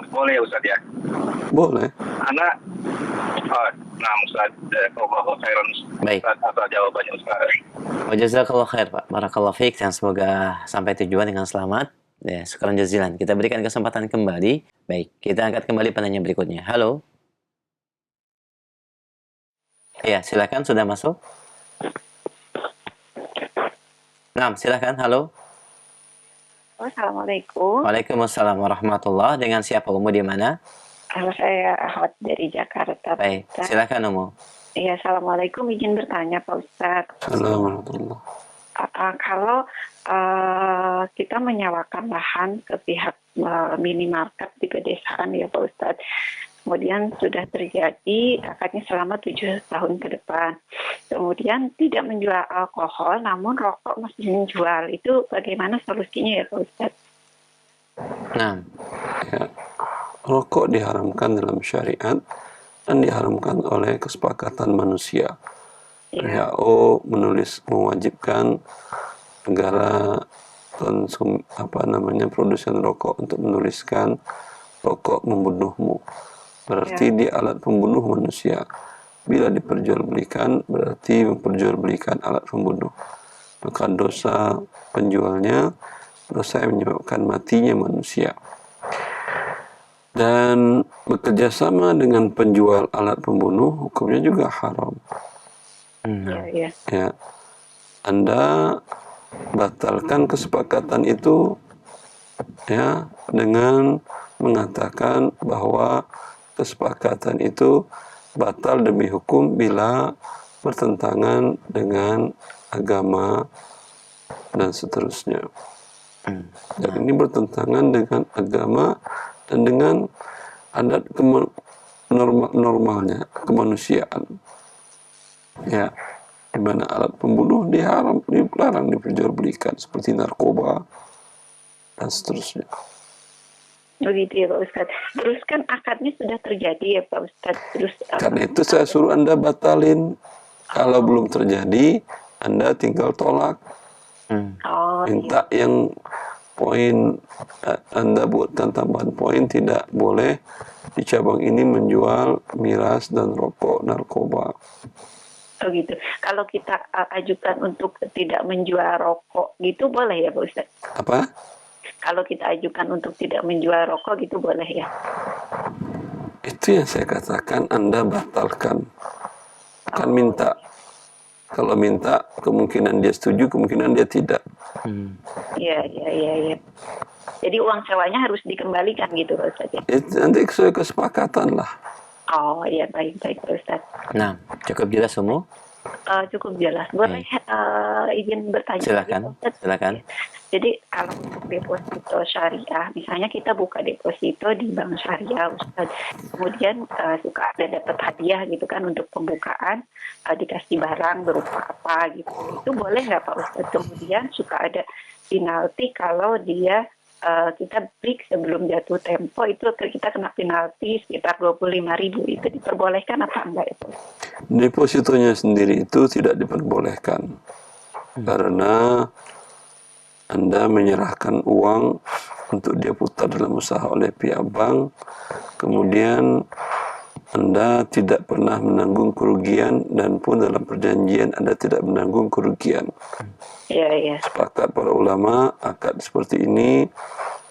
boleh ya Ustaz ya? Boleh. Ana, nah Ustaz, kalau khairan Baik. Ustaz atas jawabannya Ustaz. Wa jazakallahu khair Pak. Barakallahu fiik, dan semoga sampai tujuan dengan selamat. Ya, syukran jazilan. Kita berikan kesempatan kembali. Baik, kita angkat kembali penanya berikutnya. Halo. Ya, silakan, sudah masuk. Nah, silakan. Halo. Assalamualaikum. Waalaikumsalam warahmatullahi. Dengan siapa, Umu, di mana? Halo, saya Ahwat dari Jakarta. Baik, Ustaz. silakan Umu. Iya, Assalamualaikum. Izin bertanya Pak Ustadz. Assalamualaikum. Kalau kita menyewakan lahan ke pihak minimarket di pedesaan ya Pak Ustadz, kemudian sudah terjadi akadnya selama 7 tahun ke depan, kemudian tidak menjual alkohol namun rokok masih menjual, itu bagaimana solusinya ya Pak Ustadz? Nah, Ya, rokok diharamkan dalam syariat dan diharamkan oleh kesepakatan manusia. Ya, WHO mewajibkan negara produsen rokok untuk menuliskan rokok membunuhmu. Berarti dia alat pembunuh manusia. Bila diperjualbelikan berarti memperjualbelikan alat pembunuh. Maka dosa penjualnya dosa yang menyebabkan matinya manusia. Dan bekerjasama dengan penjual alat pembunuh hukumnya juga haram. ya. Ya, Anda batalkan kesepakatan itu ya dengan mengatakan bahwa kesepakatan itu batal demi hukum bila bertentangan dengan agama dan seterusnya. Dan ini bertentangan dengan agama dan dengan adat normalnya kemanusiaan. Ya, di mana alat pembunuh dilarang diperjualbelikan seperti narkoba dan seterusnya. Begitu ya Pak Ustadz. Terus kan akadnya sudah terjadi ya Pak Ustadz. Terus Karena itu saya suruh Anda batalin. Kalau belum terjadi, Anda tinggal tolak. Minta yang poin Anda buatkan tambahan poin, tidak boleh di cabang ini menjual miras dan rokok narkoba. Oh gitu. Kalau kita ajukan untuk tidak menjual rokok gitu boleh ya Pak Ustadz? Apa? Kalau kita ajukan untuk tidak menjual rokok gitu boleh ya? Itu yang saya katakan Anda batalkan. Kan minta. Kalau minta kemungkinan dia setuju, kemungkinan dia tidak. Iya. Jadi uang sewanya harus dikembalikan gitu Pak Ustadz ya? Itu nanti sesuai kesepakatan lah. Oh iya, baik Pak Ustadz. nah, cukup jelas Umu? Cukup jelas. Boleh izin bertanya? Silakan, lagi, Pak Ustadz? silakan. Jadi kalau untuk deposito syariah, misalnya kita buka deposito di bank syariah, Ustadz, kemudian suka ada dapat hadiah gitu kan untuk pembukaan, dikasih barang berupa apa gitu, itu boleh nggak Pak Ustadz? Kemudian suka ada penalti kalau dia kita break sebelum jatuh tempo, itu kita kena penalti sekitar 25.000, itu diperbolehkan apa enggak itu? Depositonya sendiri itu tidak diperbolehkan. Karena Anda menyerahkan uang untuk dia putar dalam usaha oleh pihak bank, kemudian Anda tidak pernah menanggung kerugian dan pun dalam perjanjian Anda tidak menanggung kerugian. Iya. Sepakat para ulama, akad seperti ini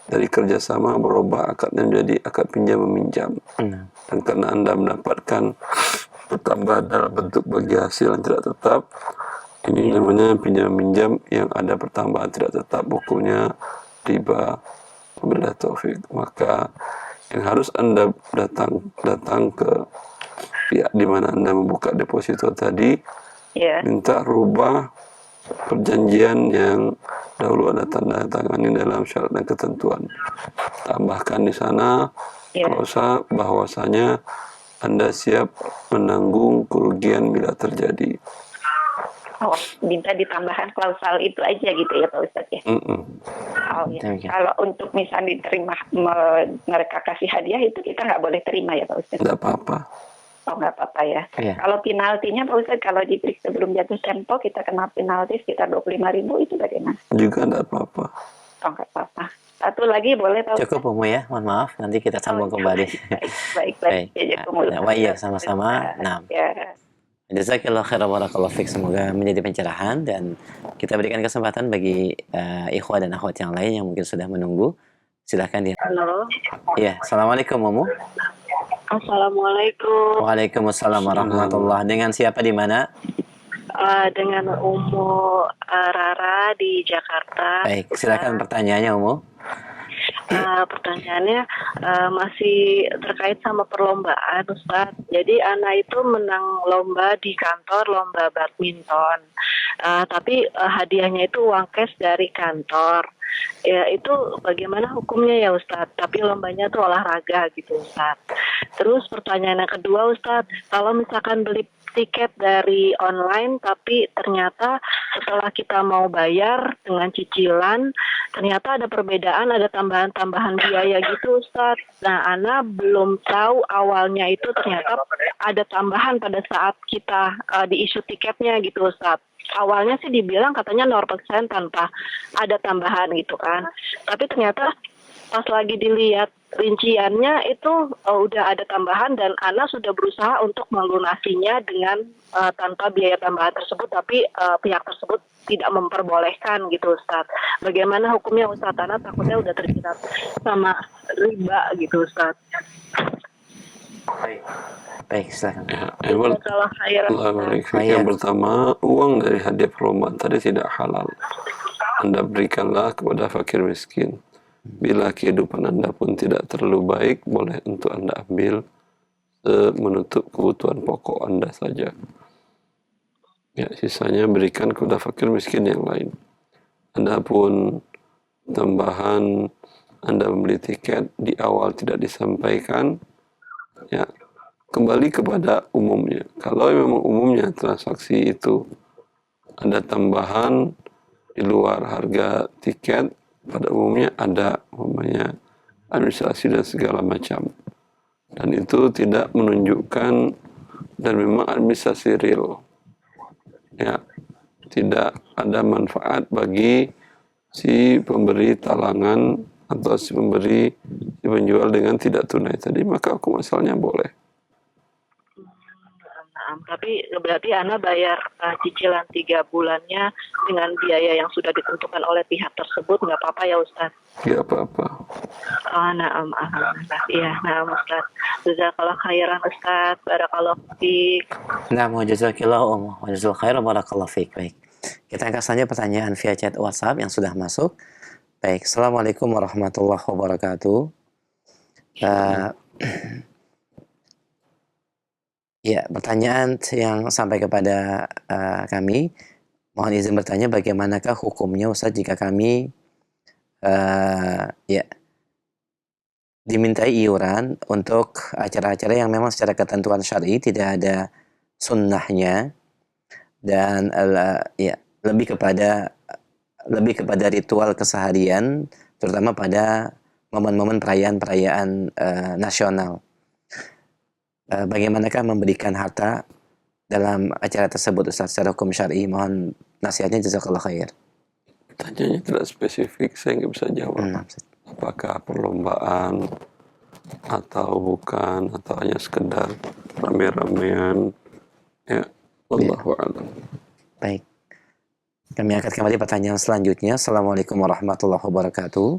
dari kerjasama berubah akadnya menjadi akad pinjam meminjam. Dan karena Anda mendapatkan pertambahan dalam bentuk bagi hasil yang tidak tetap, ini namanya pinjam meminjam yang ada pertambahan tidak tetap, hukumnya riba. Wabillahi taufik. Maka yang harus Anda datang ke pihak di mana Anda membuka deposito tadi, minta rubah perjanjian yang dahulu Anda tanda tangani dalam syarat dan ketentuan. Tambahkan di sana klausa bahwasanya Anda siap menanggung kerugian bila terjadi. Oh, minta ditambahkan klausal itu aja gitu ya Pak Ustadz ya? Oh ya. Kalau untuk misalnya diterima mereka kasih hadiah itu kita nggak boleh terima ya Pak Ustadz? Nggak apa-apa. Oh nggak apa-apa ya. Kalau penaltinya Pak Ustadz, kalau diberi sebelum jatuh tempo kita kena penalti sekitar 25.000, itu bagaimana? Juga nggak apa-apa. Oh nggak apa-apa. Satu lagi boleh Pak Ustadz? Cukup Umu ya, mohon maaf nanti kita sambung kembali. Baik. Iya, sama-sama. Nah. Jazakallah khairan barakallahu fiik, semoga menjadi pencerahan dan kita berikan kesempatan bagi ikhwah dan akhwat yang lain yang mungkin sudah menunggu. Silahkan dia. Halo. Iya, assalamualaikum Umu. Assalamualaikum. Waalaikumsalam warahmatullah. Dengan siapa di mana? Dengan Umu Rara di Jakarta. Baik, silakan pertanyaannya Umu. Pertanyaannya masih terkait sama perlombaan, Ustaz. Jadi anak itu menang lomba di kantor, lomba badminton. Tapi hadiahnya itu uang cash dari kantor. Ya, itu bagaimana hukumnya ya Ustaz? Tapi lombanya tuh olahraga gitu Ustaz. Terus pertanyaan yang kedua Ustaz, kalau misalkan beli tiket dari online tapi ternyata setelah kita mau bayar dengan cicilan ternyata ada perbedaan, ada tambahan-tambahan biaya gitu Ustaz. Nah, Ana belum tahu awalnya itu ternyata ada tambahan pada saat kita di-issue tiketnya gitu Ustaz. Awalnya sih dibilang katanya 0% tanpa ada tambahan gitu kan. Tapi ternyata pas lagi dilihat rinciannya itu udah ada tambahan dan Ana sudah berusaha untuk melunasinya dengan tanpa biaya tambahan tersebut, tapi pihak tersebut tidak memperbolehkan gitu Ustaz. Bagaimana hukumnya Ustaz? Ana takutnya udah terjerat sama riba gitu Ustaz. Baik, silakan. Ya, Kalau yang pertama, uang dari hadiah perlombaan tadi tidak halal. Anda berikanlah kepada fakir miskin. Bila kehidupan Anda pun tidak terlalu baik, boleh untuk Anda ambil menutup kebutuhan pokok Anda saja. Ya, sisanya berikan kepada fakir miskin yang lain. Anda pun tambahan Anda membeli tiket di awal tidak disampaikan, ya, kembali kepada umumnya. Kalau memang umumnya transaksi itu ada tambahan di luar harga tiket, pada umumnya ada administrasi dan segala macam, dan itu tidak menunjukkan dan memang administrasi real, ya, tidak ada manfaat bagi si pemberi talangan atau si penjual dengan tidak tunai tadi, maka hukum asalnya boleh. Tapi berarti Ana bayar cicilan 3 bulannya dengan biaya yang sudah ditentukan oleh pihak tersebut, nggak apa-apa ya Ustaz? Nggak apa-apa. Alhamdulillah. Iya, Ustaz. Jazakallah khairan Ustaz. Barakallahu fiik. Nah, jazakallahu khairan barakallahu fiik. Baik. Kita angkat saja pertanyaan via chat WhatsApp yang sudah masuk. Baik, Assalamualaikum warahmatullahi wabarakatuh. Ya, pertanyaan yang sampai kepada kami, mohon izin bertanya bagaimanakah hukumnya Ustaz jika kami dimintai iuran untuk acara-acara yang memang secara ketentuan syar'i tidak ada sunnahnya dan lebih kepada ritual keseharian, terutama pada momen-momen perayaan-perayaan nasional. Bagaimanakah memberikan harta dalam acara tersebut Ustaz secara hukum syar'i? Mohon nasihatnya, jazakallah khair. Pertanyaannya tidak spesifik, saya nggak bisa jawab. Apakah perlombaan atau bukan, atau hanya sekedar rame-ramean, ya, wallahu a'lam. Baik, kami angkat kembali pertanyaan selanjutnya. Assalamualaikum warahmatullahi wabarakatuh.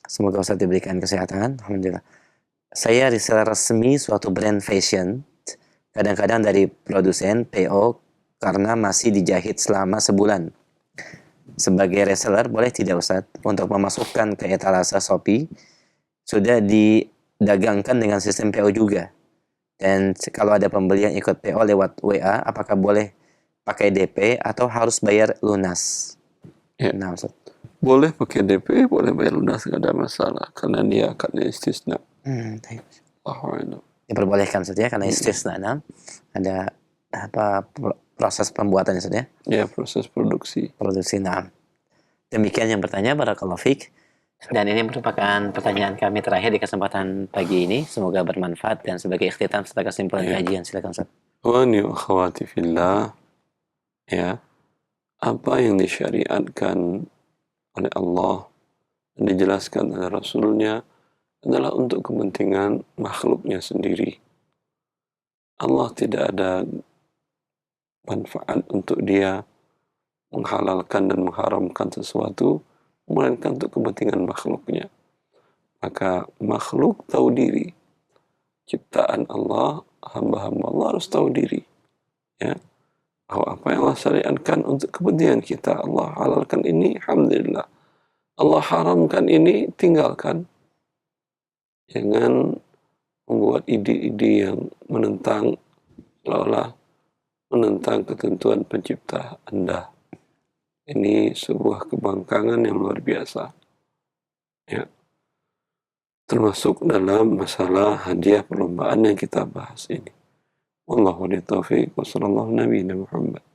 Semoga Ustaz diberikan kesehatan. Alhamdulillah. Saya reseller resmi suatu brand fashion, kadang-kadang dari produsen PO karena masih dijahit selama sebulan. Sebagai reseller, boleh tidak Ustaz untuk memasukkan ke etalase Shopee sudah didagangkan dengan sistem PO juga? Dan kalau ada pembeli yang ikut PO lewat WA, apakah boleh pakai DP atau harus bayar lunas? Ya. Nah, Ustaz. Boleh pakai DP, boleh bayar lunas, nggak ada masalah, karena dia akadnya istisna. Diperbolehkan saja karena istisna. Ada proses pembuatannya saja. Ya, proses produksi. Nah. Demikian yang bertanya, barakallahu fiik. Dan ini merupakan pertanyaan kami terakhir di kesempatan pagi ini. Semoga bermanfaat dan sebagai ikhtitam sebagai kesimpulan kajian. Silakan Ustaz. Wa ni akhwati fillah, ya, apa yang disyariatkan oleh Allah dan dijelaskan oleh Rasulnya adalah untuk kepentingan makhluknya sendiri. Allah tidak ada manfaat untuk dia menghalalkan dan mengharamkan sesuatu, melainkan untuk kepentingan makhluknya. Maka makhluk tahu diri. Ciptaan Allah, hamba-hamba Allah harus tahu diri. Ya, bahwa apa yang Allah syariatkan untuk kepentingan kita, Allah halalkan ini, alhamdulillah. Allah haramkan ini, tinggalkan. Jangan membuat ide-ide yang menentang, seolah menentang ketentuan pencipta Anda. Ini sebuah kebangkangan yang luar biasa. Ya. Termasuk dalam masalah hadiah perlombaan yang kita bahas ini. Wallahu a'lam bishawab. Wassallallahu Nabi Muhammad.